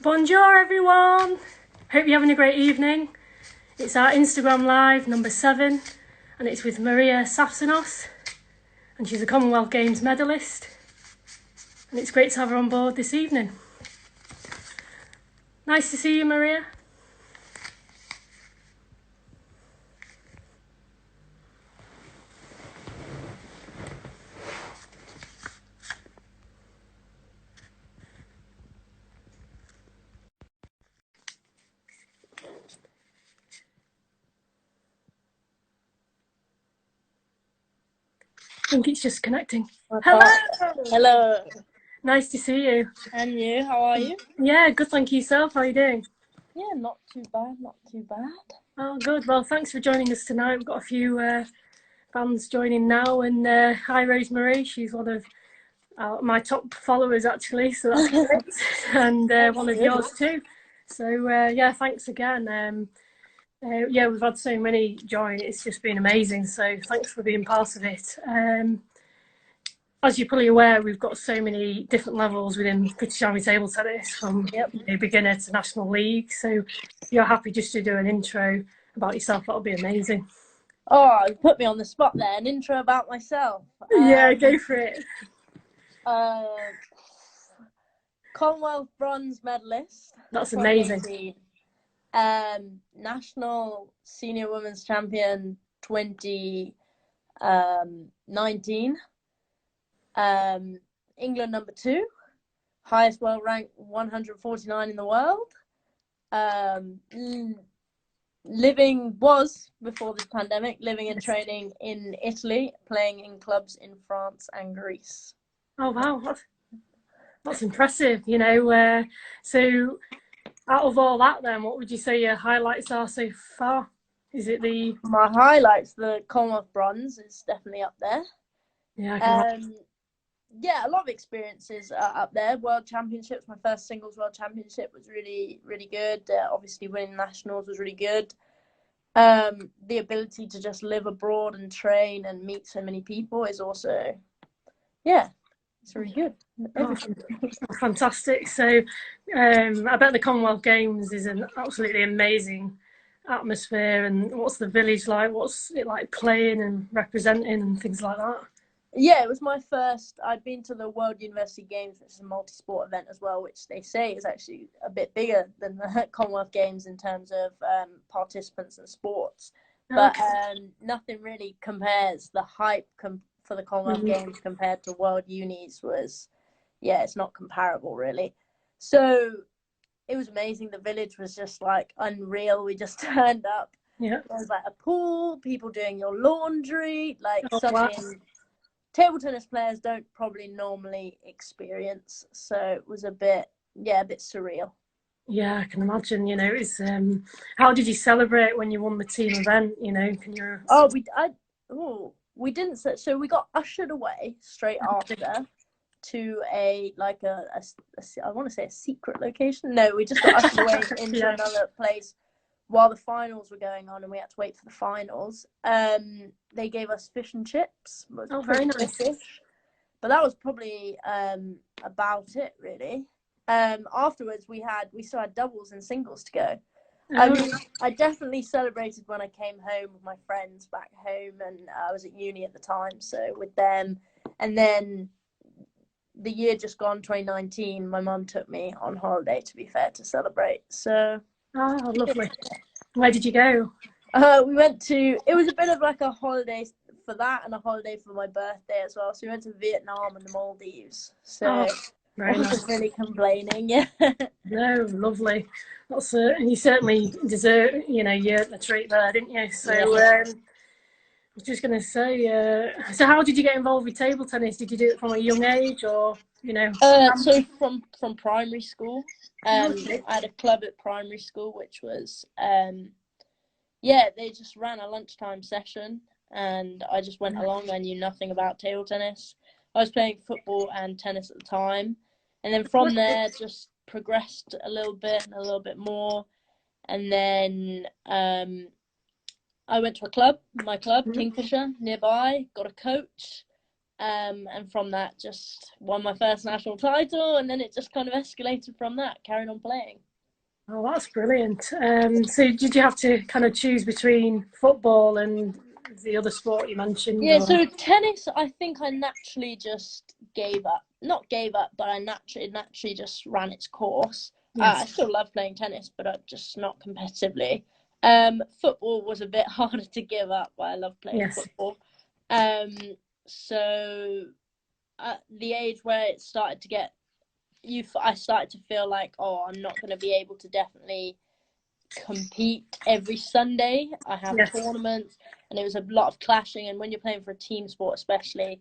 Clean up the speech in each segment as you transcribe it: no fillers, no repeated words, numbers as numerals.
Bonjour everyone! Hope you're having a great evening. It's our Instagram Live number 7 and it's with Maria Tsaptsinos and she's a Commonwealth Games medalist and it's great to have her on board this evening. Nice to see you, Maria. I think it's just connecting. Hello! Hello. Nice to see you. And you, how are you? Yeah, good, thank you, yourself. How are you doing? Yeah, not too bad, not too bad. Oh, good. Well, thanks for joining us tonight. We've got a few fans joining now. And hi, Rosemary. She's one of my top followers, actually, so that's great. And one of yours too. So, yeah, thanks again. Yeah, we've had so many join. It's just been amazing. So thanks for being part of it. As you're probably aware, we've got so many different levels within British Army table tennis, from beginner to National League. So if you're happy just to do an intro about yourself, that'll be amazing. Oh, you put me on the spot there. An intro about myself. Yeah, go for it. Commonwealth bronze medalist. That's amazing. 2018. National senior women's champion 2019. England number 2, highest world rank 149 in the world. Before this pandemic, living and training in Italy, playing in clubs in France and Greece. Oh wow, that's impressive. You know, so out of all that, then what would you say your highlights are so far? Is it my highlights? The Commonwealth bronze is definitely up there. Yeah. Yeah, a lot of experiences up there. World Championships, my first singles World Championship was really, really good. Obviously, winning nationals was really good. The ability to just live abroad and train and meet so many people is also, yeah, it's really good. Fantastic. So, I bet the Commonwealth Games is an absolutely amazing atmosphere. And what's the village like? What's it like playing and representing and things like that? Yeah, it was my first. I'd been to the World University Games, which is a multi-sport event as well, which they say is actually a bit bigger than the Commonwealth Games in terms of participants and sports. But nothing really compares. The hype for the Commonwealth Games compared to World Unis was, yeah, it's not comparable really. So it was amazing. The village was just like unreal. We just turned up. Yeah. There was like a pool, people doing your laundry, like Wow. Table tennis players don't probably normally experience, so it was a bit surreal. Yeah, I can imagine. You know, it's how did you celebrate when you won the team event? You know, can you? We didn't. So we got ushered away straight after to I want to say a secret location. No, we just got ushered away into another place while the finals were going on, and we had to wait for the finals. They gave us fish and chips. Oh, very nice. Fish. But that was probably about it, really. Afterwards, we still had doubles and singles to go. I mean, I definitely celebrated when I came home with my friends back home, and I was at uni at the time, so with them. And then the year just gone, 2019, my mum took me on holiday, to be fair, to celebrate. So. Oh, lovely. Where did you go? We went to, it was a bit of like a holiday for that and a holiday for my birthday as well. So we went to Vietnam and the Maldives. So I wasn't really complaining. Yeah. No, lovely. That's and you certainly deserve, you know, a treat there, didn't you? So I was just going to say, so how did you get involved with table tennis? Did you do it from a young age, or you know? So from primary school, I had a club at primary school, which was they just ran a lunchtime session, and I just went along. I knew nothing about table tennis. I was playing football and tennis at the time, and then from there just progressed a little bit and a little bit more, and then I went to my club, Kingfisher, nearby, got a coach, And from that, just won my first national title, and then it just kind of escalated from that, carrying on playing. Oh, that's brilliant. So did you have to kind of choose between football and the other sport you mentioned? Yeah, Or? so tennis, I think I naturally just gave up. Not gave up, but I naturally just ran its course. Yes. I still love playing tennis, but just not competitively. Football was a bit harder to give up, but I love playing football. So at the age where it started to get I started to feel like, oh, I'm not going to be able to definitely compete every Sunday. I have tournaments, and it was a lot of clashing. And when you're playing for a team sport, especially,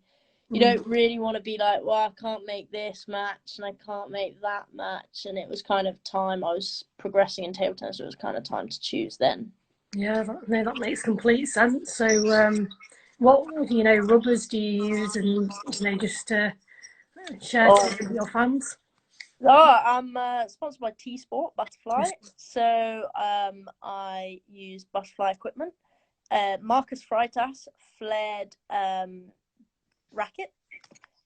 you don't really want to be like, well, I can't make this match and I can't make that match. And it was kind of time. I was progressing in table tennis, so it was kind of time to choose then. Yeah, that makes complete sense. So, what rubbers do you use, and just share with your fans? Oh, I'm sponsored by T-Sport Butterfly, so I use butterfly equipment. Marcus Freitas flared racket,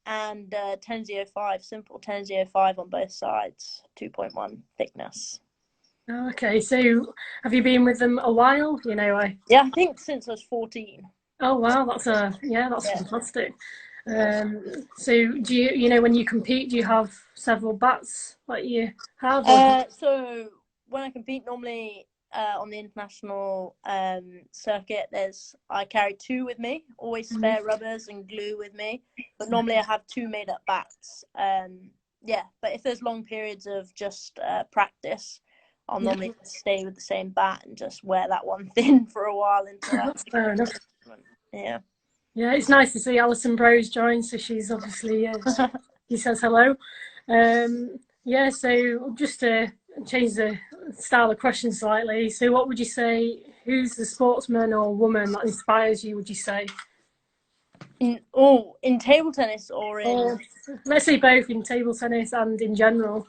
and 1005 simple 1005 on both sides, 2.1 thickness. Okay, so have you been with them a while? Yeah, I think since I was 14. Oh wow, that's fantastic. So do you, when you compete, do you have several bats that you have? So when I compete, normally on the international circuit, I carry 2 with me, always spare rubbers and glue with me. But normally I have 2 made up bats. But if there's long periods of just practice, I'll normally stay with the same bat and just wear that one thin for a while until That's fair enough. Yeah. Yeah, it's nice to see Alison Brose join. So she's obviously she says hello. So just to change the style of question slightly. So what would you say? Who's the sportsman or woman that inspires you? Would you say? In table tennis or in? Let's say both, in table tennis and in general.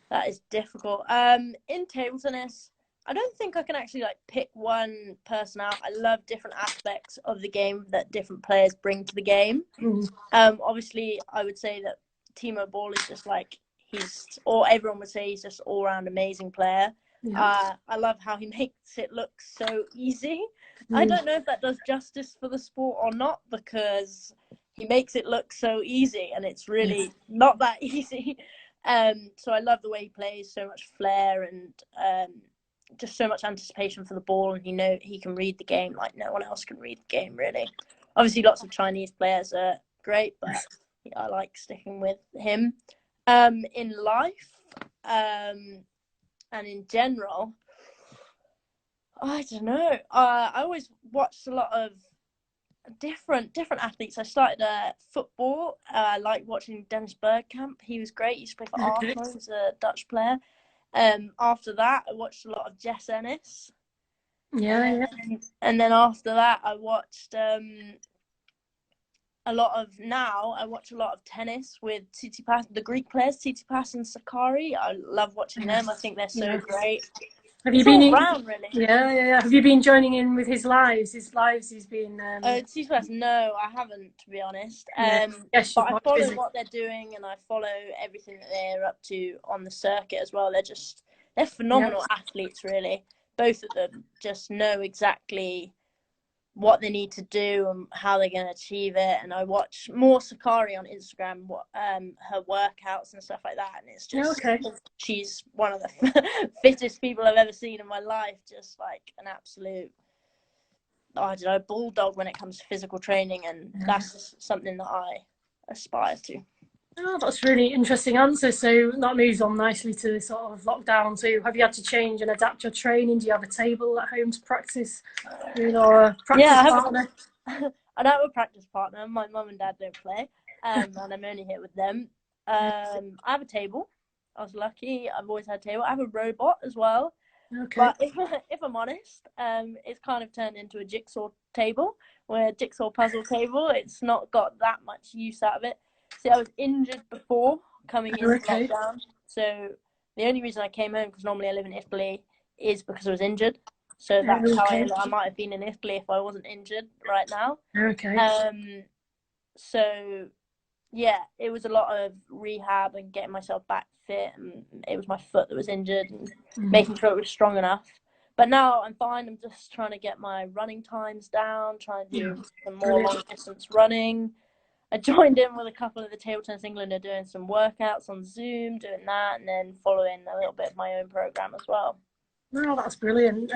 That is difficult. In table tennis, I don't think I can actually pick one person out. I love different aspects of the game that different players bring to the game. Obviously, I would say that Timo Boll is just everyone would say he's just all-round amazing player. I love how he makes it look so easy. I don't know if that does justice for the sport or not, because he makes it look so easy, and it's really not that easy. So I love the way he plays, so much flair and just so much anticipation for the ball, and he can read the game like no one else can read the game, really. Obviously, lots of Chinese players are great, but I like sticking with him. In life and in general, I don't know. I always watched a lot of different athletes. I started football. I like watching Dennis Bergkamp. He was great. He used to play for Arsenal. He was a Dutch player. After that, I watched a lot of Jess Ennis. And then after that, I watched I watch a lot of tennis with Tsitsipas, the Greek players, Tsitsipas and Sakari. I love watching them. I think they're so great. Have you been around, really? Yeah. Have you been joining in with his lives? He's been. Tsitsipas, no, I haven't, to be honest. But I follow what they're doing, and I follow everything that they're up to on the circuit as well. They're phenomenal athletes, really. Both of them just know exactly what they need to do and how they're going to achieve it. And I watch more Sakari on Instagram, her workouts and stuff like that, and it's just she's one of the fittest people I've ever seen in my life. Just like an absolute, I don't know, bulldog when it comes to physical training, and that's something that I aspire to. Oh, that's a really interesting answer. So that moves on nicely to sort of lockdown. So have you had to change and adapt your training? Do you have a table at home to practice with, or a practice partner? I don't have a practice partner. My mum and dad don't play, and I'm only here with them. I have a table. I was lucky. I've always had a table. I have a robot as well. But if I'm honest, it's kind of turned into a jigsaw table, jigsaw puzzle table. It's not got that much use out of it. See, I was injured before coming into lockdown. So the only reason I came home, because normally I live in Italy, is because I was injured. So that's how I might have been in Italy if I wasn't injured right now. So yeah, it was a lot of rehab and getting myself back fit, and it was my foot that was injured and making sure it was strong enough. But now I'm fine. I'm just trying to get my running times down, trying to do some more long distance running. I joined in with a couple of the Table Tennis England are doing some workouts on Zoom, doing that, and then following a little bit of my own program as well. No, that's brilliant.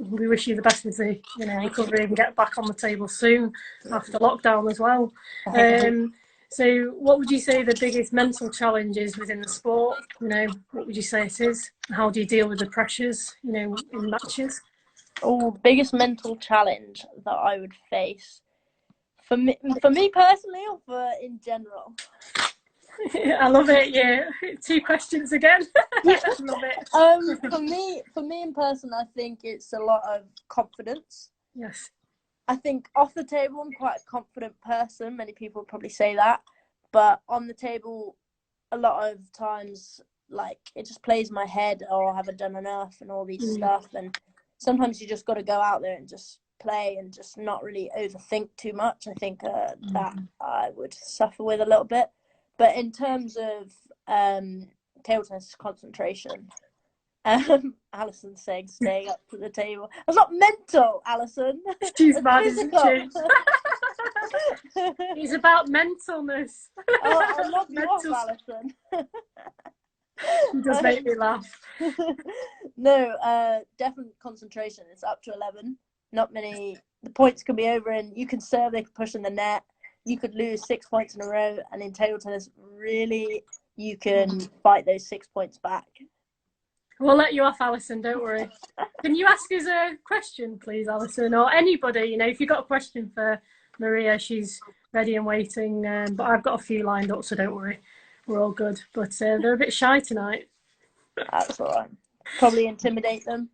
We wish you the best with the recovery and get back on the table soon after lockdown as well. So what would you say the biggest mental challenge is within the sport? What would you say it is? How do you deal with the pressures, in matches? Oh, biggest mental challenge that I would face for me personally, or for in general? I love it. Yeah, 2 questions again. I love it. For me in person, I think it's a lot of confidence. Yes. I think off the table, I'm quite a confident person. Many people would probably say that, but on the table, a lot of times, like, it just plays in my head. Oh, I haven't done enough, and all these stuff. And sometimes you just got to go out there and just play and just not really overthink too much. I think that I would suffer with a little bit. But in terms of table tennis concentration, Alison saying staying up to the table. That's not mental, Alison. She's mad, isn't she? It's about mentalness. Oh, I love you off, Alison. She does make me laugh. No, definitely concentration. It's up to 11. Not many. The points can be over, and you can serve. They can push in the net. You could lose 6 points in a row, and in table tennis, really, you can fight those 6 points back. We'll let you off, Alison, don't worry. Can you ask us a question, please, Alison, or anybody? If you've got a question for Maria, she's ready and waiting. But I've got a few lined up, so don't worry. We're all good. But they're a bit shy tonight. That's all right. Probably intimidate them.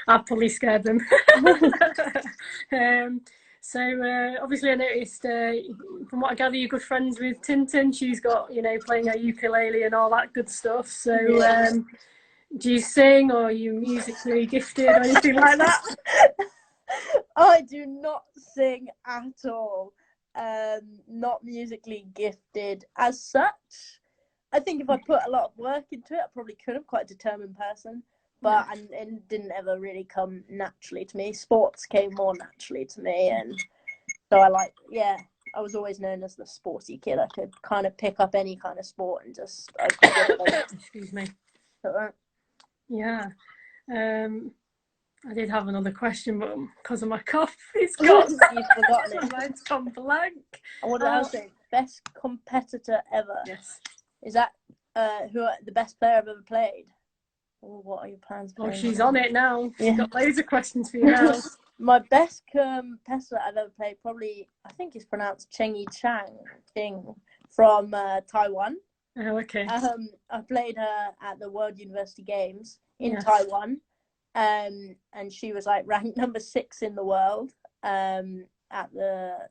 I've probably scared them. So obviously I noticed, from what I gather, you're good friends with Tintin. She's got, playing her ukulele and all that good stuff. So do you sing, or are you musically gifted or anything like that? I do not sing at all. Not musically gifted as such. I think if I put a lot of work into it, I probably could. I'm quite a determined person. But it didn't ever really come naturally to me. Sports came more naturally to me, and so I was always known as the sporty kid. I could kind of pick up any kind of sport and just. Excuse me. Yeah, I did have another question, but because of my cough, it's gone. You've forgotten it. Mine's gone blank. And what did I say? Best competitor ever. Yes. Is that the best player I've ever played? Oh, what are your plans? Oh, she's on it now. She's got loads of questions for you now. My best competitor I've ever played, probably, I think it's pronounced Cheng Ching from Taiwan. Oh, okay. I played her at the World University Games in Taiwan, and she was ranked number 6 in the world at the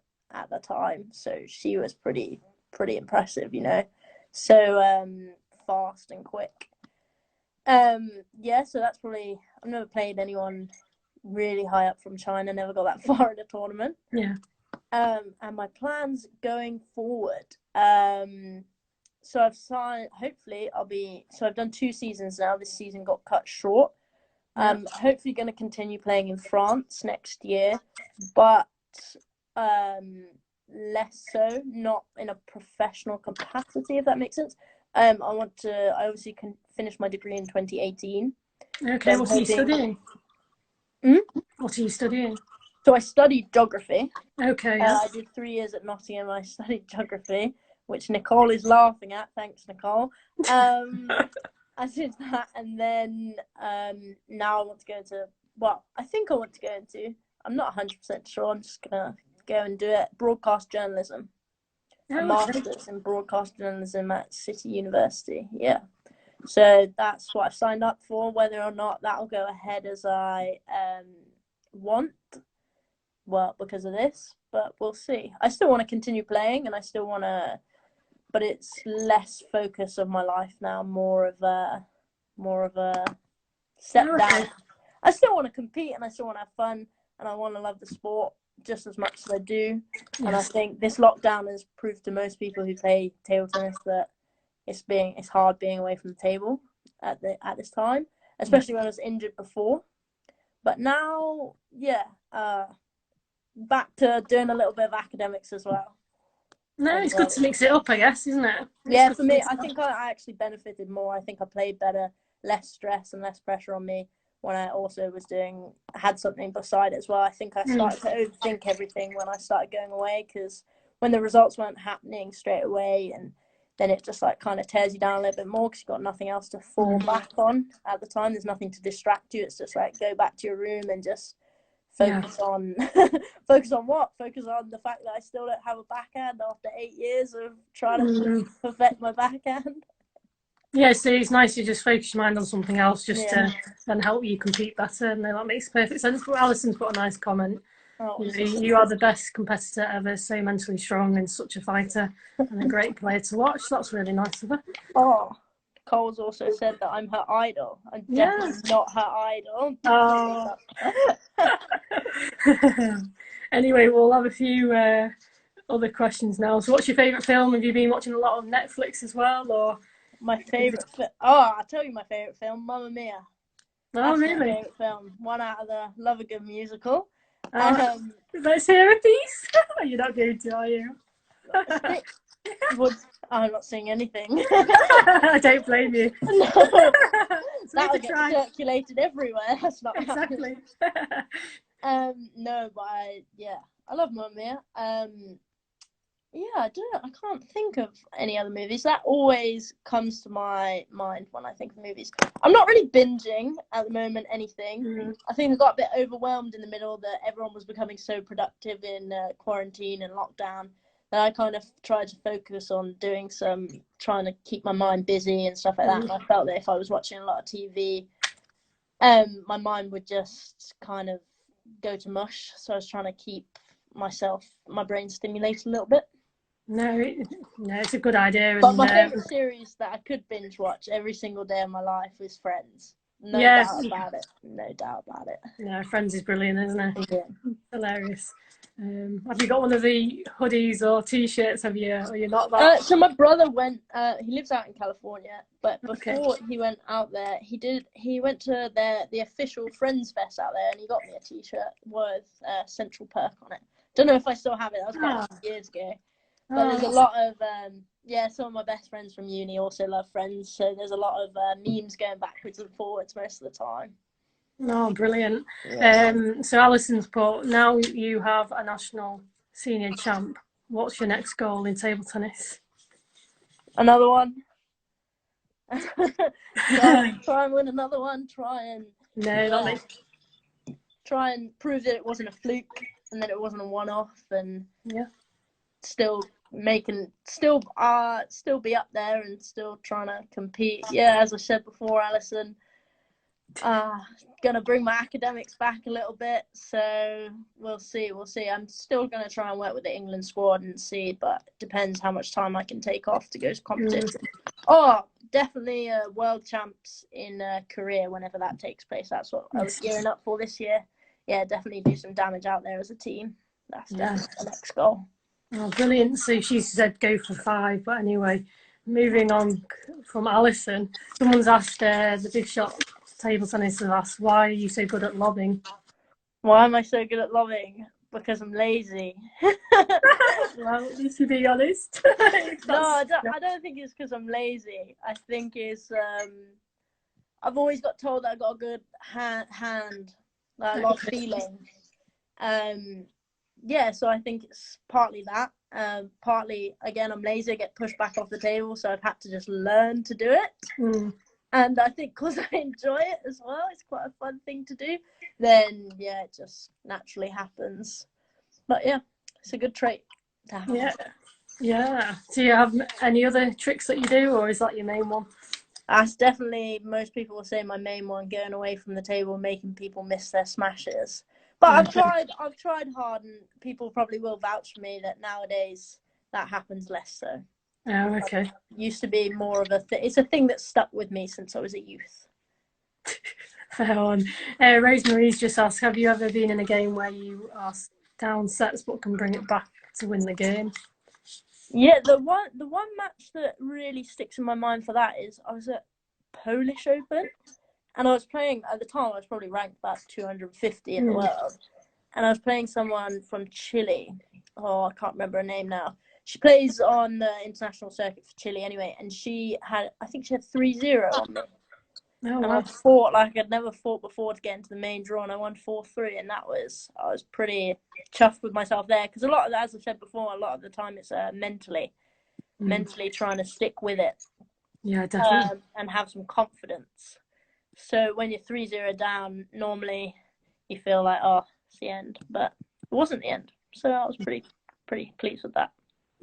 time. So she was pretty impressive, So fast and quick. So that's probably. I've never played anyone really high up from China. Never got that far in a tournament. Yeah. And my plans going forward. So I've signed. Hopefully, So I've done 2 seasons now. This season got cut short. Hopefully, going to continue playing in France next year, but less so, not in a professional capacity, if that makes sense. I obviously can finish my degree in 2018. Okay, what are you studying? What are you studying? So I studied geography. Okay. I did 3 years at Nottingham. I studied geography, which Nicole is laughing at. Thanks, Nicole. I did that, and then now I want to go into. Well, I think I want to go into. I'm not 100% sure. I'm just gonna go and do it. Broadcast journalism. A master's in broadcast journalism at City University. Yeah. So that's what I've signed up for. Whether or not that'll go ahead as I want, well, because of this, but we'll see. I still want to continue playing, and I still want to, but it's less focus of my life now. More of a step down. I still want to compete, and I still want to have fun, and I want to love the sport, just as much as I do. Yes. And I think this lockdown has proved to most people who play table tennis that it's hard being away from the table at this time, especially when I was injured before. But now, back to doing a little bit of academics as well. No, it's good to mix it up, I guess, isn't it? Yeah, for me, I think I actually benefited more. I think I played better, less stress and less pressure on me when I also had something beside it as well. I think I started to overthink everything when I started going away, because when the results weren't happening straight away, and then it just like kind of tears you down a little bit more because you've got nothing else to fall back on at the time. There's nothing to distract you. It's just like go back to your room and just focus on focus on what? Focus on the fact that I still don't have a backhand after 8 years of trying to perfect my backhand. Yeah, so it's nice to just focus your mind on something else just to then help you compete better, and that makes perfect sense. But Alison's put a nice comment. You are the best competitor ever, so mentally strong and such a fighter and a great player to watch. That's really nice of her. Oh, Cole's also said that I'm her idol. I'm definitely not her idol. Oh. Anyway, we'll have a few other questions now. So what's your favourite film? Have you been watching a lot of Netflix as well, or...? My favourite I'll tell you my favourite film, Mamma Mia. That's my favourite film. One out of the Love a Good musical. Let's hear a piece. You're not going to, are you? I'm not saying anything. I don't blame you. No. That would get circulated everywhere. That's not exactly. No, but I love Mamma Mia. I can't think of any other movies. That always comes to my mind when I think of movies. I'm not really binging at the moment anything. I think I got a bit overwhelmed in the middle that everyone was becoming so productive in quarantine and lockdown that I kind of tried to focus on trying to keep my mind busy and stuff like that. And I felt that if I was watching a lot of TV, my mind would just kind of go to mush. So I was trying to keep my brain stimulated a little bit. No, it's a good idea. But my favourite series that I could binge watch every single day of my life is Friends. No doubt about it. No, Friends is brilliant, isn't it? Yeah. Hilarious. Have you got one of the hoodies or T-shirts? Have you? Or you're not that? So my brother went. He lives out in California, but before he went out there, he went to the official Friends Fest out there, and he got me a T-shirt with Central Perk on it. Don't know if I still have it. That was quite a few years ago. But there's a lot of some of my best friends from uni also love Friends, so there's a lot of memes going backwards and forwards most of the time. Oh, brilliant. So Alison's put, now you have a national senior champ. What's your next goal in table tennis? Another one. Try and win another one. Try and prove that it wasn't a fluke and that it wasn't a one-off, and still be up there and still trying to compete. As I said before, Alison, gonna bring my academics back a little bit, so we'll see. I'm still gonna try and work with the England squad and see, but it depends how much time I can take off to go to competition. Definitely world champs in Korea whenever that takes place. That's what I was gearing up for this year. Definitely do some damage out there as a team. That's definitely the next goal. Oh, brilliant. So she said go for 5, but anyway, moving on from Alison, someone's asked, the Big Shot Table Tennis has asked, why are you so good at lobbing? Why am I so good at lobbing? Because I'm lazy. Well, you should be honest. No, I don't think it's because I'm lazy. I think it's I've always got told that I've got a good hand, like a lot of feeling. So I think it's partly that. Partly, again, I'm lazy. I get pushed back off the table, so I've had to just learn to do it. And I think because I enjoy it as well, it's quite a fun thing to do, then, it just naturally happens. But, it's a good trait to have. Yeah. Do you have any other tricks that you do, or is that your main one? That's definitely, most people will say, my main one, going away from the table, making people miss their smashes. But I've tried hard, and people probably will vouch for me that nowadays that happens less so. Oh, okay. It used to be more of it's a thing that stuck with me since I was a youth. Fair one. Rosemarie's just asked, have you ever been in a game where you are down sets but can bring it back to win the game. Yeah, the one match that really sticks in my mind for that is I was at Polish Open, and I was playing at the time. I was probably ranked about 250 in the world, and I was playing someone from Chile. Oh, I can't remember her name now. She plays on the international circuit for Chile anyway, and I think she had 3-0 on me. Oh, and wow. I fought like I'd never fought before to get into the main draw, and I won 4-3, and I was pretty chuffed with myself there, because a lot of that, as I said before, a lot of the time it's mentally trying to stick with it. Yeah, definitely. And have some confidence. So when you're 3-0 down, normally you feel like, oh, it's the end, but it wasn't the end. So I was pretty pleased with that.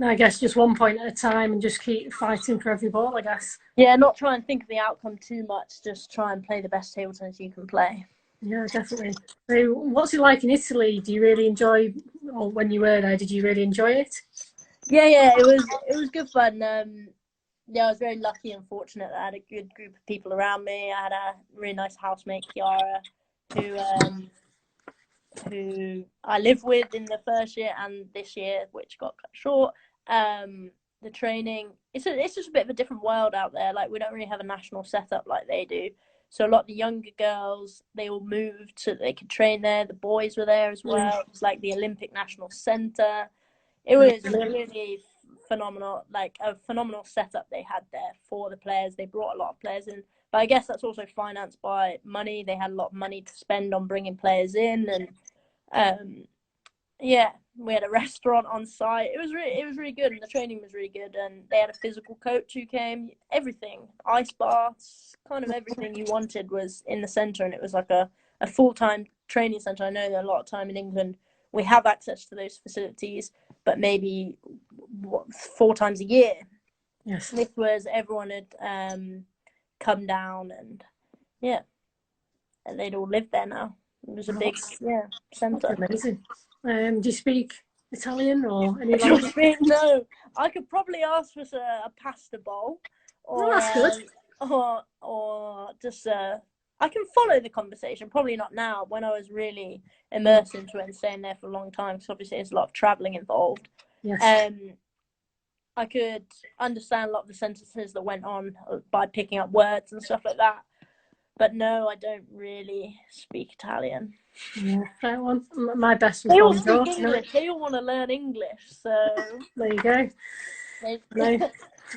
I guess just 1 point at a time and just keep fighting for every ball, I guess. Yeah, not try and think of the outcome too much. Just try and play the best table tennis you can play. Yeah, definitely. So what's it like in Italy? Do you really enjoy, or when you were there, did you really enjoy it? Yeah, it was good fun. Yeah, I was very lucky and fortunate that I had a good group of people around me. I had a really nice housemate, Chiara, who I lived with in the first year and this year, which got cut short. The training, it's just a bit of a different world out there. Like, we don't really have a national setup like they do. So a lot of the younger girls, they all moved so that they could train there. The boys were there as well. It was like the Olympic National Centre. It was really phenomenal, like a phenomenal setup they had there for the players. They brought a lot of players in, but I guess that's also financed by money. They had a lot of money to spend on bringing players in, and yeah, we had a restaurant on site. It was really good, and the training was really good. And they had a physical coach who came. Everything, ice baths, kind of everything you wanted was in the centre, and it was like a full-time training centre. I know that a lot of time in England we have access to those facilities, but maybe 4 times a year. Yes. This was, everyone had come down, and yeah, and they'd all lived there now. It was a big centre. Amazing. Do you speak Italian or any language? No, I could probably ask for a pasta bowl, or that's good. or just I can follow the conversation. Probably not now. When I was really immersed into it and staying there for a long time, because obviously there's a lot of travelling involved. Yes. I could understand a lot of the sentences that went on by picking up words and stuff like that. But no, I don't really speak Italian. Yeah, fair one. My best was They all speak English. They all want to learn English. So there you go. The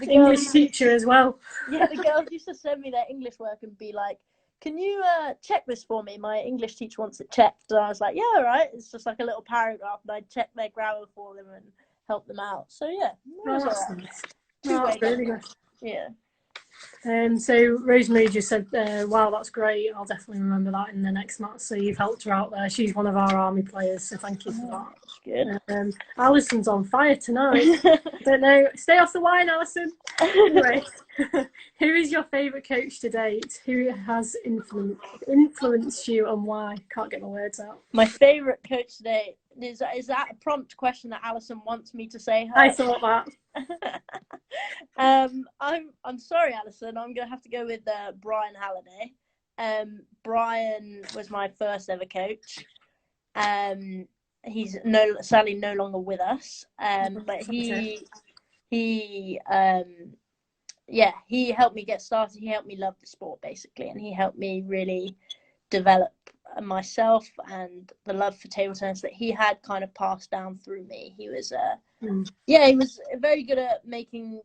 English teacher as well. Yeah, the girls used to send me their English work and be like, can you check this for me? My English teacher wants it checked. And I was like, yeah, all right. It's just like a little paragraph, and I'd check their grammar for them and help them out. So yeah, it was all right. That's really good. Yeah. So Rosemary just said, wow, that's great. I'll definitely remember that in the next match. So you've helped her out there. She's one of our army players, so thank you for that. Good. Alison's on fire tonight. Don't know. Stay off the wine, Alison. Anyway, who is your favourite coach to date? Who has influenced you and why? Can't get my words out. My favourite coach to date. Is that a prompt question that Alison wants me to say her? I thought that. I'm sorry, Alison. I'm gonna have to go with Brian Halliday. Brian was my first ever coach. He's sadly no longer with us. But he helped me get started. He helped me love the sport, basically, and he helped me really develop myself and the love for table tennis that he had kind of passed down through me. He was he was very good at making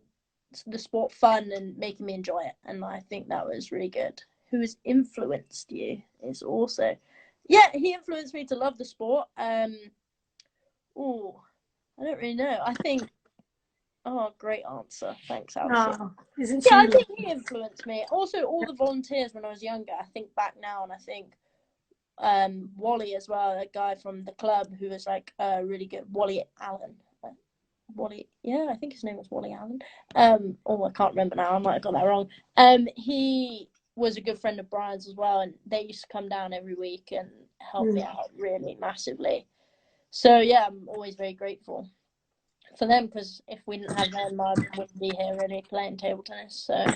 the sport fun and making me enjoy it, and I think that was really good. Who has influenced you is also he influenced me to love the sport. I don't really know. I think great answer. Thanks, Alison. I think he influenced me. Also, all the volunteers when I was younger. I think back now, and I think Wally as well, a guy from the club who was like really good. Wally Allen. I think his name was Wally Allen. I can't remember now. I might have got that wrong. He was a good friend of Brian's as well, and they used to come down every week and help me out really massively. So yeah, I'm always very grateful for them, because if we didn't have them, I wouldn't be here really playing table tennis. So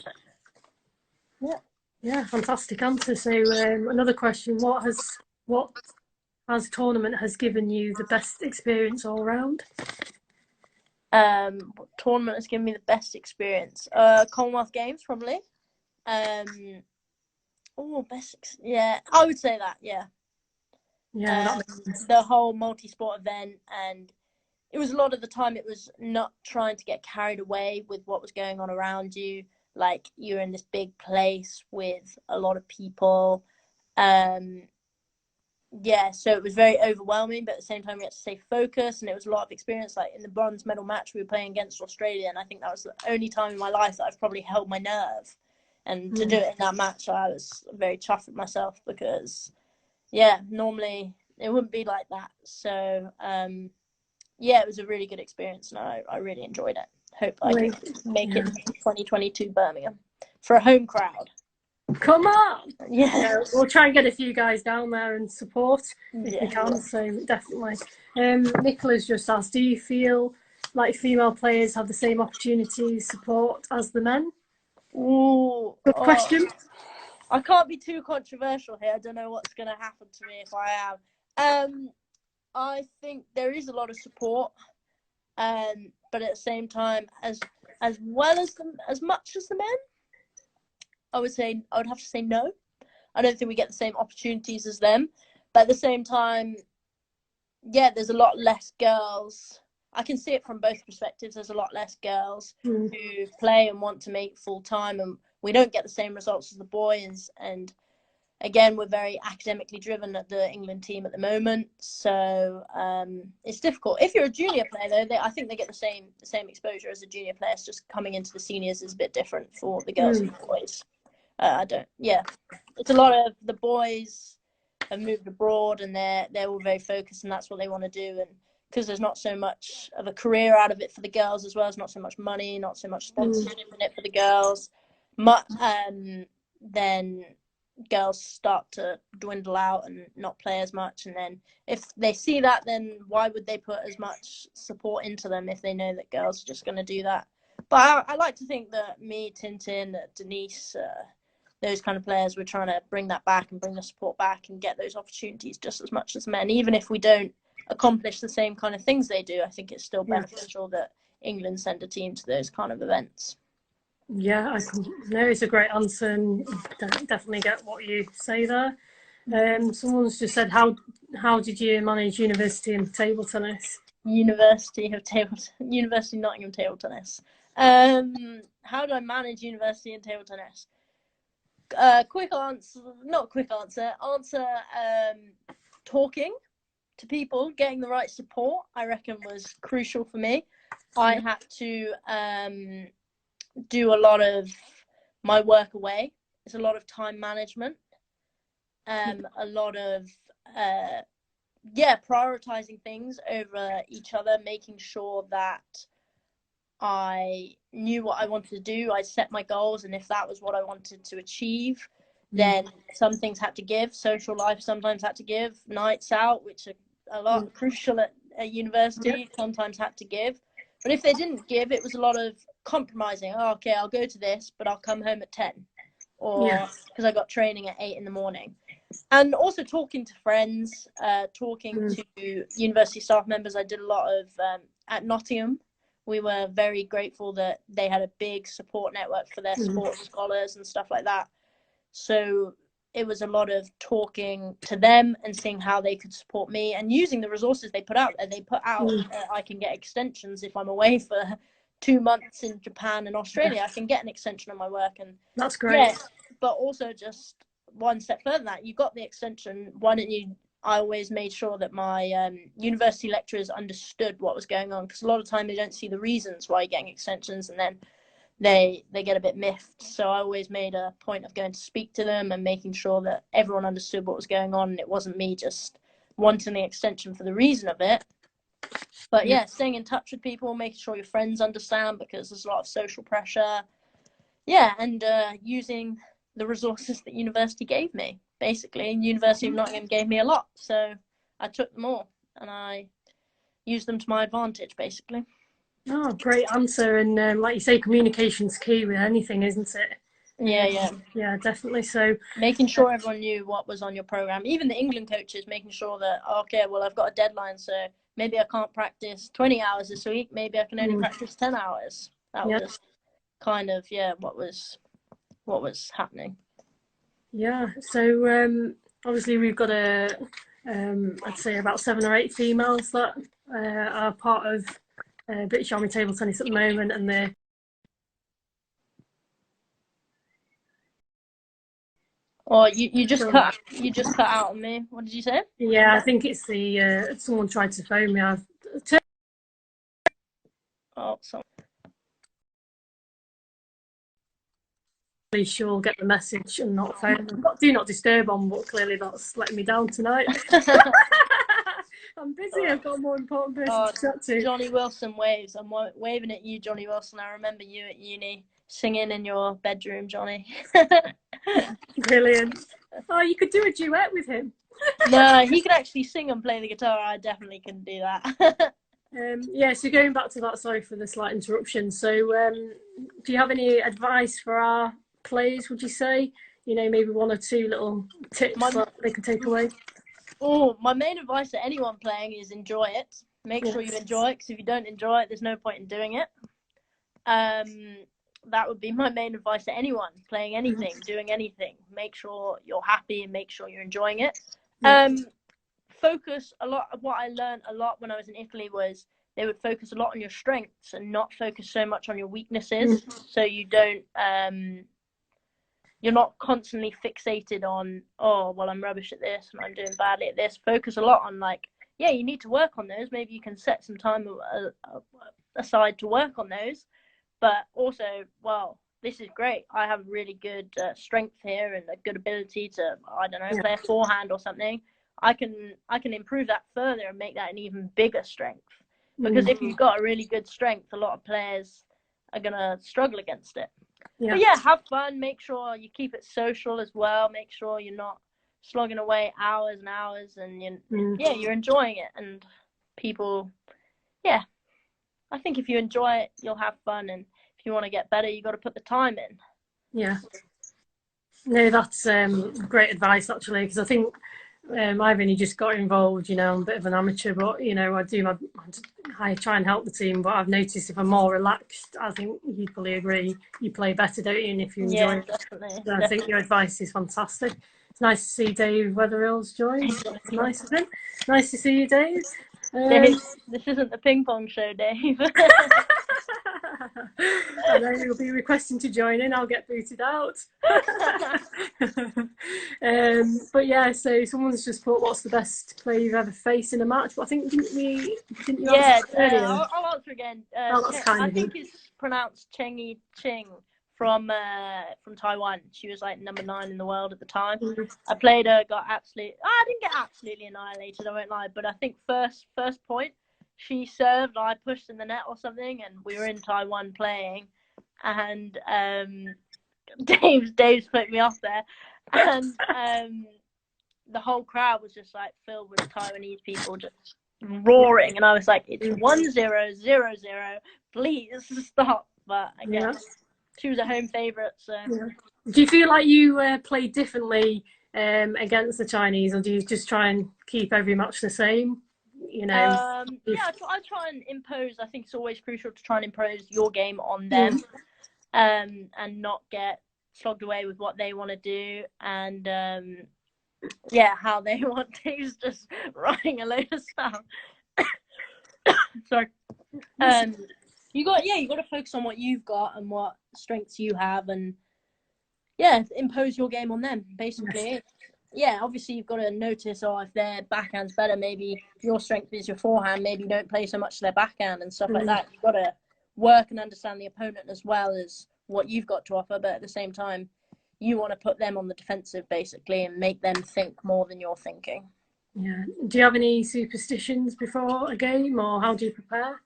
yeah, fantastic answer. So another question: what as tournament has given you the best experience all round? What tournament has given me the best experience? Commonwealth Games, probably. Yeah, I would say that, yeah. Yeah, that makes sense. The whole multi-sport event, and it was a lot of the time it was not trying to get carried away with what was going on around you. Like, you're in this big place with a lot of people. Yeah, so it was very overwhelming, but at the same time we had to stay focused, and it was a lot of experience. Like in the bronze medal match, we were playing against Australia, and I think that was the only time in my life that I've probably held my nerve. And to do it in that match, I was very chuffed with myself, because, yeah, normally it wouldn't be like that. So, yeah, it was a really good experience, and I really enjoyed it. Hope I can make it to 2022 Birmingham for a home crowd. Come on! Yeah. We'll try and get a few guys down there and support if we can, so definitely. Nicola's just asked, do you feel like female players have the same opportunities, support as the men? Ooh, good question. I can't be too controversial here. I don't know what's going to happen to me if I am. I think there is a lot of support, but at the same time, as much as the men, I would have to say no. I don't think we get the same opportunities as them, but at the same time, yeah, there's a lot less girls. I can see it from both perspectives. There's a lot less girls who play and want to make full time, and we don't get the same results as the boys. And again, we're very academically driven at the England team at the moment, so it's difficult. If you're a junior player, though, I think they get the same exposure as a junior player. It's just coming into the seniors is a bit different for the girls and the boys. It's a lot of the boys have moved abroad, and they're all very focused, and that's what they want to do. And because there's not so much of a career out of it for the girls as well, there's not so much money, not so much sponsorship in it for the girls, then girls start to dwindle out and not play as much. And then if they see that, then why would they put as much support into them if they know that girls are just going to do that? But I like to think that me, Tintin, Denise, those kind of players, we're trying to bring that back and bring the support back and get those opportunities just as much as men. Even if we don't accomplish the same kind of things they do, I think it's still beneficial that England send a team to those kind of events. Yeah, no, it's a great answer, and definitely get what you say there. Someone's just said, how did you manage university and table tennis? University Nottingham table tennis. How do I manage university and table tennis? Talking to people, getting the right support, I reckon was crucial for me. I had to do a lot of my work away. It's a lot of time management, a lot of prioritizing things over each other, making sure that I knew what I wanted to do. I set my goals, and if that was what I wanted to achieve, then some things had to give. Social life sometimes had to give. Nights out, which are a lot crucial at university, sometimes had to give. But if they didn't give, it was a lot of compromising. Oh, okay, I'll go to this, but I'll come home at 10. Or because I got training at 8 in the morning. And also talking to friends, talking to university staff members. I did a lot of, at Nottingham, we were very grateful that they had a big support network for their sports scholars and stuff like that. So it was a lot of talking to them and seeing how they could support me, and using the resources they put out. I can get extensions if I'm away for 2 months in Japan and Australia. I can get an extension on my work, and that's great. Yeah, but also just one step further than that, you got the extension. Why don't you? I always made sure that my university lecturers understood what was going on, because a lot of time they don't see the reasons why you're getting extensions, and then they get a bit miffed. So I always made a point of going to speak to them and making sure that everyone understood what was going on, and it wasn't me just wanting the extension for the reason of it. But staying in touch with people, making sure your friends understand, because there's a lot of social pressure. And using the resources that university gave me. Basically, University of Nottingham gave me a lot, so I took them all and I used them to my advantage, basically. Oh, great answer. And like you say, communication's key with anything, isn't it? Yeah, definitely. So making sure everyone knew what was on your program, even the England coaches, making sure that, okay, well, I've got a deadline, so maybe I can't practice 20 hours this week, maybe I can only practice 10 hours. That was kind of what was happening. Yeah, so obviously we've got I'd say about 7 or 8 females that are part of British Army table tennis at the moment, and they're Or you just cut out on me. What did you say? Yeah, I think it's the someone tried to phone me. So She'll get the message and not phone. I've got do not disturb on, but clearly that's letting me down tonight. I'm busy. I've got a more important person to chat to. Johnny Wilson waves. I'm waving at you, Johnny Wilson. I remember you at uni singing in your bedroom, Johnny. Brilliant. Oh, you could do a duet with him. No, he could actually sing and play the guitar. I definitely couldn't do that. So going back to that, sorry for the slight interruption. So do you have any advice for our players, would you say? Maybe 1 or 2 little tips that they can take away? My main advice to anyone playing is enjoy it. Make sure you enjoy it, because if you don't enjoy it, there's no point in doing it. That would be my main advice to anyone playing anything, doing anything. Make sure you're happy and make sure you're enjoying it. Focus a lot. What I learned a lot when I was in Italy was they would focus a lot on your strengths and not focus so much on your weaknesses. So you don't you're not constantly fixated on, oh, well, I'm rubbish at this and I'm doing badly at this. Focus a lot on you need to work on those. Maybe you can set some time aside to work on those. But also, well, this is great. I have really good strength here and a good ability to, I don't know, play a forehand or something. I can improve that further and make that an even bigger strength. Because if you've got a really good strength, a lot of players are going to struggle against it. But have fun. Make sure you keep it social as well. Make sure you're not slogging away hours and hours, and you're enjoying it. And people, I think if you enjoy it, you'll have fun. And if you want to get better, you got to put the time in. Yeah. No, that's great advice, actually, because I think I've only just got involved, I'm a bit of an amateur, but, I try and help the team, but I've noticed if I'm more relaxed, I think you'd probably agree, you play better, don't you, and if you enjoy it. Definitely. So I think your advice is fantastic. It's nice to see Dave Weatherill's joined. That's nice of him. Nice to see you, Dave. Dave, this isn't the ping pong show, Dave. I know you'll be requesting to join in. I'll get booted out. But so someone's just put, what's the best player you've ever faced in a match? But I think didn't you answer earlier? I'll answer again. I think it's pronounced Chengi Ching from Taiwan. She was number 9 in the world at the time. I played her, I didn't get absolutely annihilated, I won't lie, but I think first point she served, I pushed in the net or something, and we were in Taiwan playing, and Dave's put me off there, and the whole crowd was just filled with Taiwanese people just roaring, and I was like, it's 1-0-0-0, please stop. But I guess she was a home favourite, so. Do you feel like you play differently against the Chinese, or do you just try and keep every match the same? I try and impose. I think it's always crucial to try and impose your game on them, and not get slogged away with what they want to do, and how they want things, just writing a load of stuff. Sorry. You got to focus on what you've got and what strengths you have, and impose your game on them, basically. Obviously you've got to notice, if their backhand's better, maybe your strength is your forehand, maybe you don't play so much to their backhand and stuff like that. You've got to work and understand the opponent as well as what you've got to offer, but at the same time you want to put them on the defensive, basically, and make them think more than you're thinking. Do you have any superstitions before a game, or how do you prepare?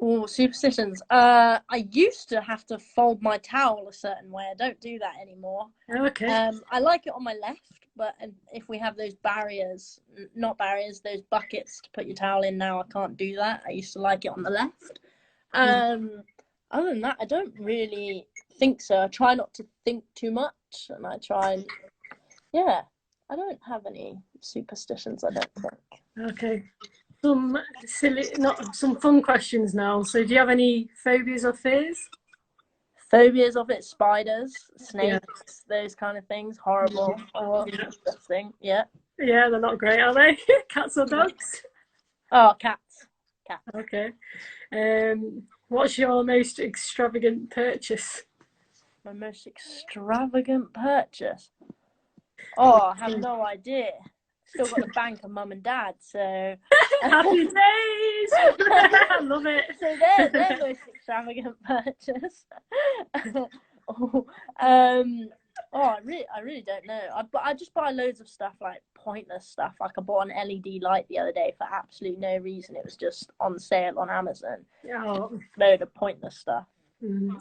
Oh, superstitions. I used to have to fold my towel a certain way. I don't do that anymore. Oh, okay. I like it on my left, but if we have those those buckets to put your towel in now, I can't do that. I used to like it on the left. Other than that, I don't really think so. I try not to think too much, and I try and yeah, I don't have any superstitions, I don't think. Okay. Some silly, not some fun questions now. So, do you have any phobias or fears? Phobias of it, spiders, Yeah. snakes, those kind of things, horrible or Yeah. disgusting. Yeah. Yeah, they're not great, are they? Cats or dogs? Oh, cats. Cats. Okay. What's your most extravagant purchase? My most extravagant purchase. Oh, I have no idea. Still got the bank of mum and dad, so Happy days! I love it. So their most extravagant purchase. I really don't know. I just buy loads of stuff, like pointless stuff. Like I bought an LED light the other day for absolutely no reason. It was just on sale on Amazon. Oh, Load of pointless stuff.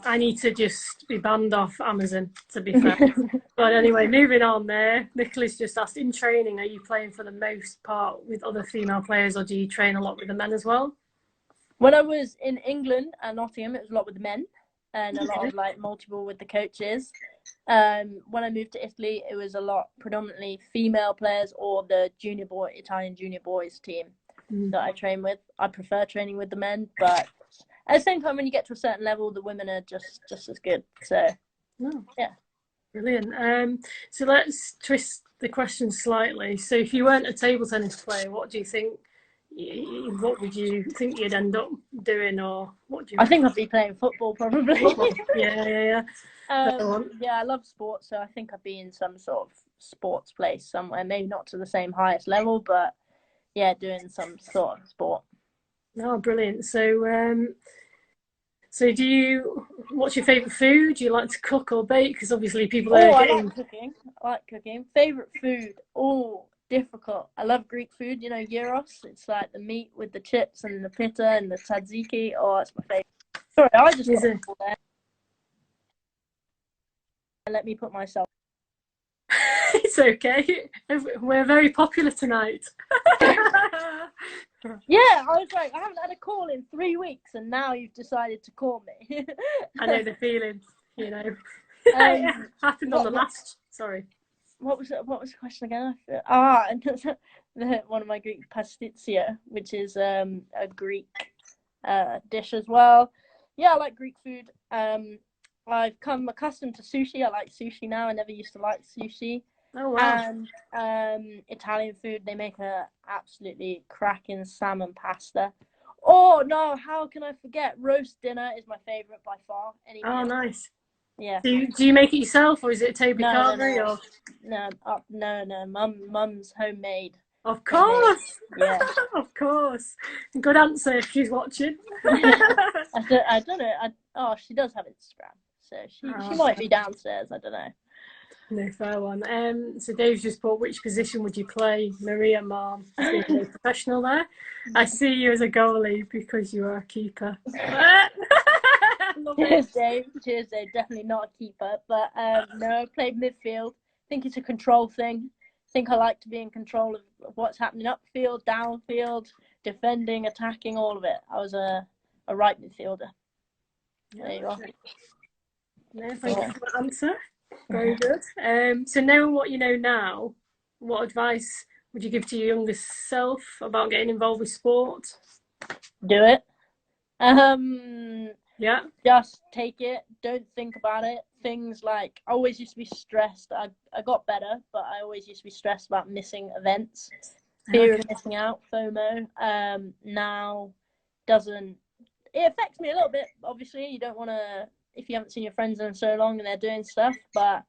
I need to just be banned off Amazon, to be fair. But anyway, moving on there. Nicola's just asked, in training, are you playing for the most part with other female players, or do you train a lot with the men as well? When I was in England and Nottingham, it was a lot with the men and a lot of like multiple with the coaches. When I moved to Italy, it was a lot predominantly female players or the Italian junior boys team that I train with. I prefer training with the men, but at the same time, when you get to a certain level, the women are just as good. So, yeah. Brilliant. So let's twist the question slightly. So if you weren't a table tennis player, what do you think? What would you think you'd end up doing, or what do you? I think I'd be playing football probably. Yeah. I love sports, so I think I'd be in some sort of sports place somewhere. Maybe not to the same highest level, but yeah, doing some sort of sport. Oh, brilliant. So, what's your favourite food? Do you like to cook or bake? Because obviously people are getting... I like cooking. Favourite food? Oh, difficult. I love Greek food, gyros. It's like the meat with the chips and the pita and the tzatziki. Oh, it's my favourite. Sorry, I just got a call there. Let me put myself... It's okay. We're very popular tonight. Yeah, I was like, I haven't had a call in 3 weeks, and now you've decided to call me. I know the feeling, It happened on the last. Sorry. What was the question again? One of my Greek pastitsio, which is a Greek dish as well. Yeah, I like Greek food. I've come accustomed to sushi. I like sushi now. I never used to like sushi. Oh wow. And Italian food, they make a absolutely cracking salmon pasta. Oh no, how can I forget? Roast dinner is my favourite by far. Oh, nice. Yeah. Do you make it yourself, or is it a table carvery? No. Mum's homemade. Of course. Yeah. Of course. Good answer if she's watching. I don't know. She does have Instagram, so she might be downstairs. I don't know. No, fair one. So Dave's just put, which position would you play? Maria, Mom, being a professional there. I see you as a goalie because you are a keeper. Cheers, Dave. Definitely not a keeper, but no, I played midfield. I think it's a control thing. I think I like to be in control of what's happening upfield, downfield, defending, attacking, all of it. I was a right midfielder. There you are. No, thank you for that answer. Very good. So knowing what you know now, what advice would you give to your youngest self about getting involved with sport? Do it. Yeah. Just take it. Don't think about it. Things like, I always used to be stressed. I got better, but I always used to be stressed about missing events. Fear of missing out, FOMO. Now doesn't... It affects me a little bit, obviously. You don't want to... If you haven't seen your friends in so long and they're doing stuff, but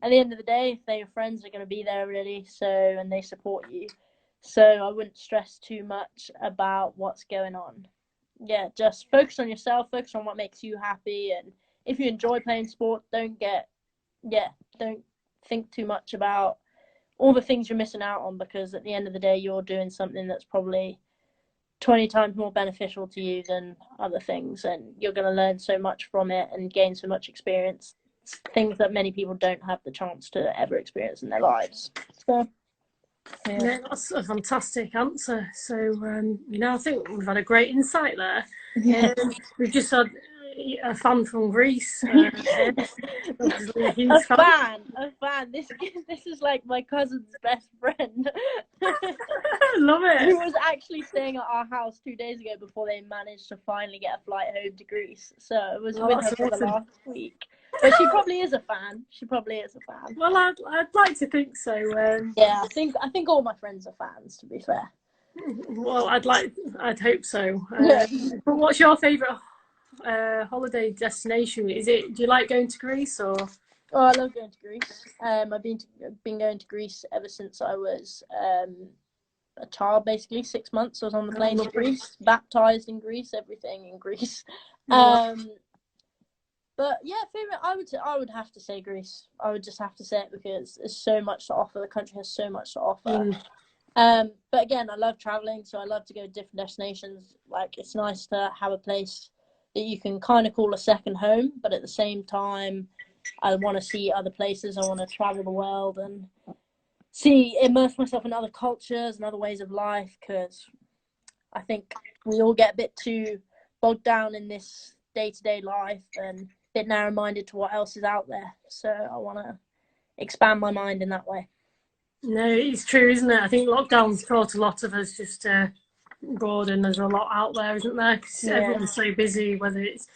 at the end of the day, if they're your friends, they're going to be there really, and they support you. So I wouldn't stress too much about what's going on. Yeah, just focus on yourself, focus on what makes you happy, and if you enjoy playing sport, don't think too much about all the things you're missing out on, because at the end of the day, you're doing something that's probably 20 times more beneficial to you than other things, and you're going to learn so much from it and gain so much experience, things that many people don't have the chance to ever experience in their lives. So yeah, that's a fantastic answer. So I think we've had a great insight there. We've just had a fan from Greece. Obviously a huge A fan. This is like my cousin's best friend. Love it. Who was actually staying at our house 2 days ago before they managed to finally get a flight home to Greece. So it was with her for the last week. But she probably is a fan. Well, I'd like to think so. Yeah, I think all my friends are fans, to be fair. Well, I'd hope so. But what's your favourite holiday destination? Do you like going to Greece or? Oh, I love going to Greece. I've been going to Greece ever since I was a child, basically 6 months. I was on the plane to Greece, baptized in Greece, everything in Greece. But yeah, favorite, I would have to say Greece. I would just have to say it because there's so much to offer. The country has so much to offer. But again, I love traveling, so I love to go to different destinations. Like, it's nice to have a place that you can kind of call a second home, but at the same time, I want to see other places. I want to travel the world and immerse myself in other cultures and other ways of life, because I think we all get a bit too bogged down in this day-to-day life and a bit narrow-minded to what else is out there. So I want to expand my mind in that way. No, it's true, isn't it? I think lockdown's taught a lot of us just to broaden. There's a lot out there, isn't there? 'Cause everyone's so busy, whether it's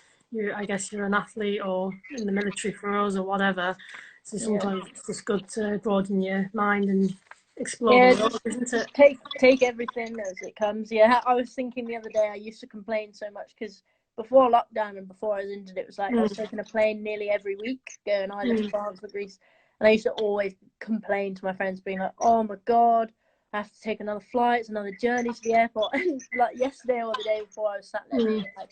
I guess you're an athlete or in the military for us or whatever. So sometimes it's just good to broaden your mind and explore the world, isn't it? Take everything as it comes. Yeah, I was thinking the other day, I used to complain so much because before lockdown and before I was injured, it was like I was taking a plane nearly every week, going either to France or Greece. And I used to always complain to my friends, being like, oh my God, I have to take another flight, it's another journey to the airport. And like yesterday or the day before, I was sat there being like,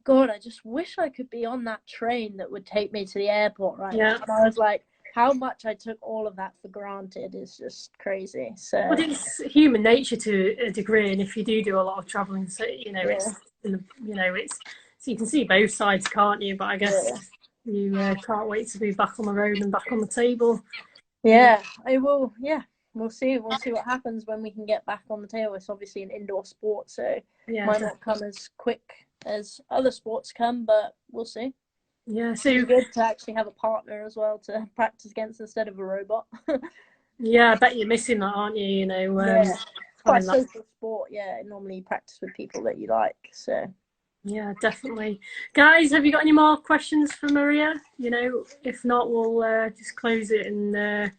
God, I just wish I could be on that train that would take me to the airport right now. And I was like, how much I took all of that for granted is just crazy. So, but it's human nature to a degree, and if you do a lot of traveling, so it's so you can see both sides, can't you? But I guess you can't wait to be back on the road and back on the table. Yeah, I will. Yeah, we'll see. We'll see what happens when we can get back on the table. It's obviously an indoor sport, so might not come as quick as other sports come, but we'll see. Yeah, so it's good to actually have a partner as well to practice against instead of a robot. Yeah, I bet you're missing that, aren't you? It's quite a social sport. Yeah, normally you practice with people that you like. So yeah, definitely. Guys, have you got any more questions for Maria? If not, we'll just close it and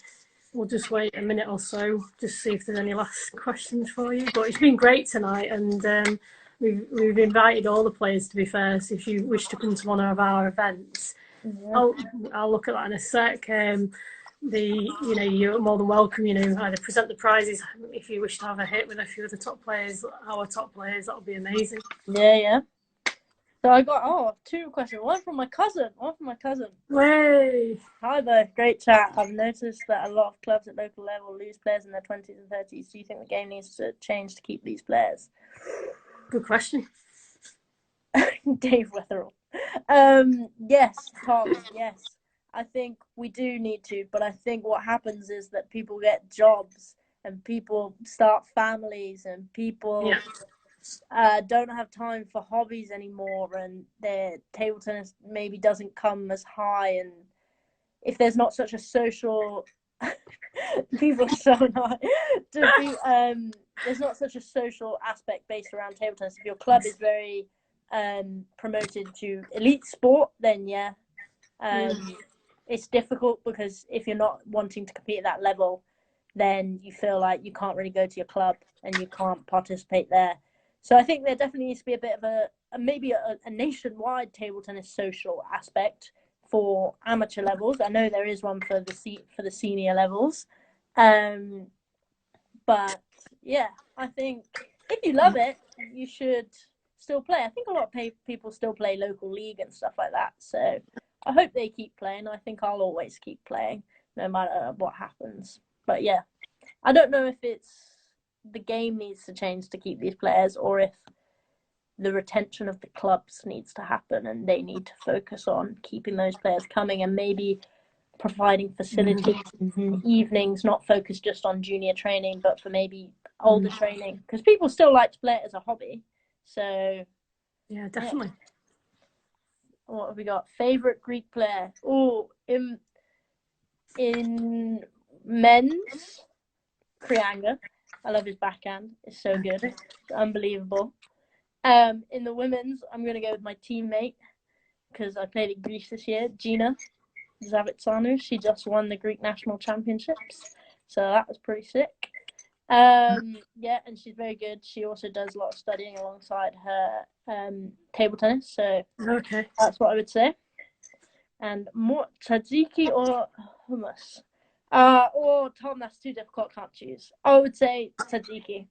we'll just wait a minute or so, just see if there's any last questions for you. But it's been great tonight, and we've invited all the players, to be fair. So if you wish to come to one of our events, I'll look at that in a sec. You're more than welcome. Either present the prizes if you wish to have a hit with a few of the top players, our top players. That would be amazing. Yeah. So I got two questions. One from my cousin. Way. Hi there, great chat. I've noticed that a lot of clubs at local level lose players in their 20s and 30s. Do you think the game needs to change to keep these players? Good question. Dave Wetherall. Yes, Tom. Yes, I think we do need to. But I think what happens is that people get jobs and people start families and people don't have time for hobbies anymore, and their table tennis maybe doesn't come as high. And if there's not such a social people are so nice there's not such a social aspect based around table tennis. If your club is very promoted to elite sport, then it's difficult, because if you're not wanting to compete at that level, then you feel like you can't really go to your club and you can't participate there. So I think there definitely needs to be a bit of maybe a nationwide table tennis social aspect for amateur levels. I know there is one for the senior levels, but yeah, I think if you love it, you should still play. I think a lot of people still play local league and stuff like that. So I hope they keep playing. I think I'll always keep playing no matter what happens. But yeah, I don't know if it's the game needs to change to keep these players, or if the retention of the clubs needs to happen and they need to focus on keeping those players coming and maybe providing facilities in evenings, not focused just on junior training, but for maybe older training, because people still like to play it as a hobby. So yeah, definitely. What have we got? Favorite Greek player? Oh, in men's, Krianga. I love his backhand. It's so good. It's unbelievable. In the women's, I'm going to go with my teammate because I played in Greece this year, Gina Tsaptsinos. She just won the Greek national championships. So that was pretty sick. Yeah, and she's very good. She also does a lot of studying alongside her table tennis. So Okay. that's what I would say. And more tzatziki or hummus? Or Tom, that's too difficult. Can't choose. I would say tzatziki.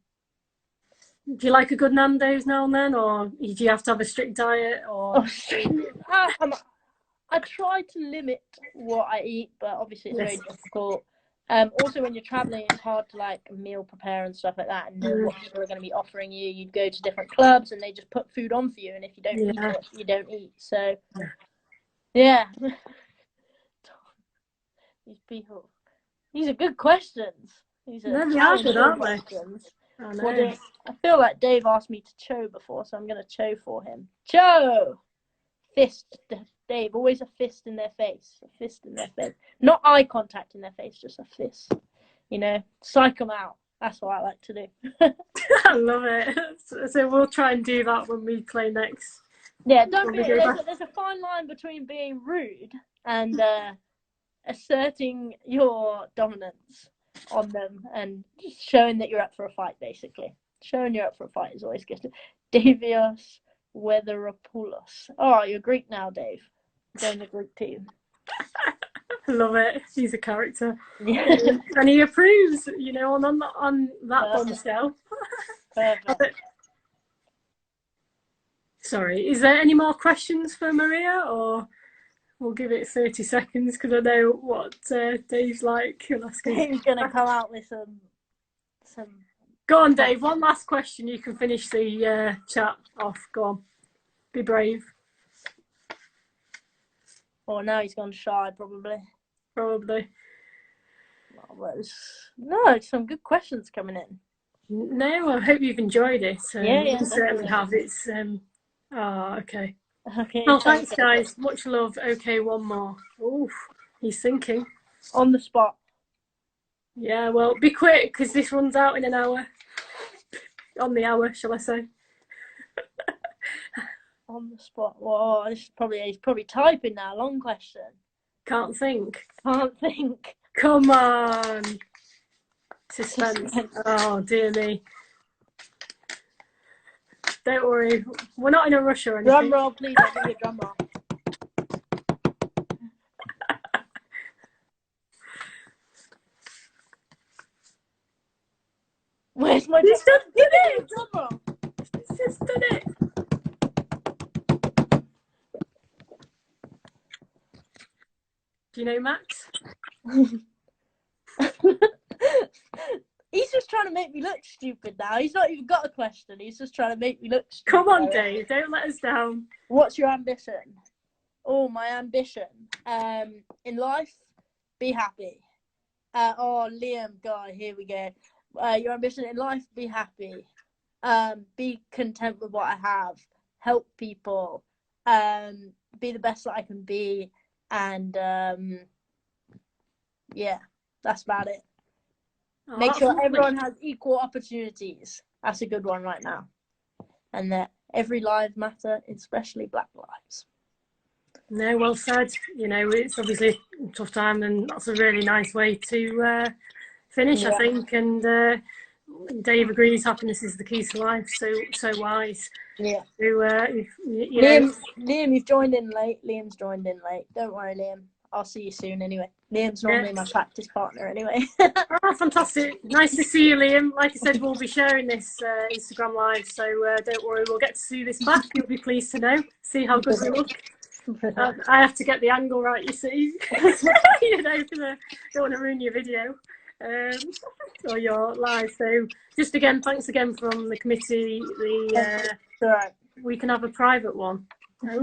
Do you like a good Nando's now and then, or do you have to have a strict diet? Or I try to limit what I eat, but obviously it's very difficult. Also, when you're traveling, it's hard to like meal prepare and stuff like that, and know what people are going to be offering you. You go to different clubs, and they just put food on for you, and if you don't eat it, you don't eat. So, yeah. These people, these are good questions. These are good, aren't they? Questions. I know. I feel like Dave asked me to cho before, so I'm going to cho for him. Cho! Fist. Dave, always a fist in their face. A fist in their face. Not eye contact in their face, just a fist. You know, psych them out. That's what I like to do. I love it. So we'll try and do that when we play next. Yeah, there's a fine line between being rude and asserting your dominance on them and just showing that you're up for a fight, basically. Showing you're up for a fight is always good. Davios Weatheropoulos. Oh, you're Greek now, Dave. Join the Greek team. I love it. He's a character. Yeah. And he approves, you know, on that bombshell. Perfect. Sorry, is there any more questions for Maria, or we'll give it 30 seconds because I know what Dave's like. Dave's going to come out with some... Go on, Dave. One last question. You can finish the chat off. Go on. Be brave. Oh, now he's gone shy, probably. Probably. No, some good questions coming in. No, I hope you've enjoyed it. Yeah, you certainly have. It's okay. Okay. Well, thanks, guys. Much love. Okay, one more. Oof, he's thinking. On the spot. Yeah, well, be quick because this runs out in an hour. On the hour, shall I say? On the spot. Whoa, he's probably typing now. Long question. Can't think. Come on. Suspense. Oh, dear me. Don't worry. We're not in a rush or anything. Drum roll, please. I'll give you a drum roll. Where's my He's just done it! Drum roll. He's just done it. Do you know Max? He's just trying to make me look stupid now. He's not even got a question. He's just trying to make me look stupid. Come on, Dave. Don't let us down. What's your ambition? Oh, my ambition. In life, be happy. Liam, God, here we go. Your ambition in life, be happy. Be content with what I have. Help people. Be the best that I can be. And, yeah, that's about it. Make sure everyone has equal opportunities. That's a good one right now. And that every life matter, especially Black lives. No, well said. You know, it's obviously a tough time, and that's a really nice way to finish, I think. And Dave agrees, happiness is the key to life. So wise. Yeah. So, Liam, you've joined in late. Liam's joined in late. Don't worry, Liam. I'll see you soon anyway. Liam's normally my practice partner anyway. Oh, fantastic. Nice to see you, Liam. Like I said, we'll be sharing this Instagram live, so don't worry, we'll get to see this back. You'll be pleased to know. See how good we look. I have to get the angle right, you see. You know, because I don't want to ruin your video or your live. So just again, thanks again from the committee. We can have a private one. I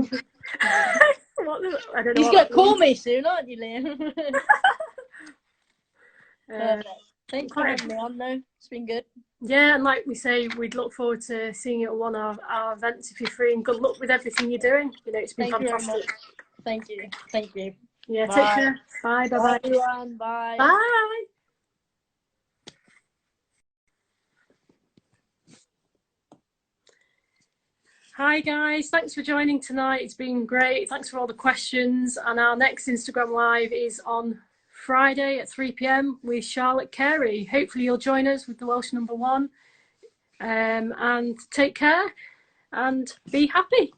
don't know. He's going to call me soon, aren't you, Liam? Perfect. Thanks for having me on, though. It's been good. Yeah, and like we say, we'd look forward to seeing you at one of our events if you're free. And good luck with everything you're doing. You know, it's been Thank you very fantastic. much. Thank you. Thank you. Yeah, Bye. take care. Bye. Bye. Bye, Bye. everyone. Bye. Bye. Hi guys, thanks for joining tonight. It's been great. Thanks for all the questions. And our next Instagram Live is on Friday at 3 p.m. with Charlotte Carey. Hopefully you'll join us with the Welsh number one. And take care and be happy.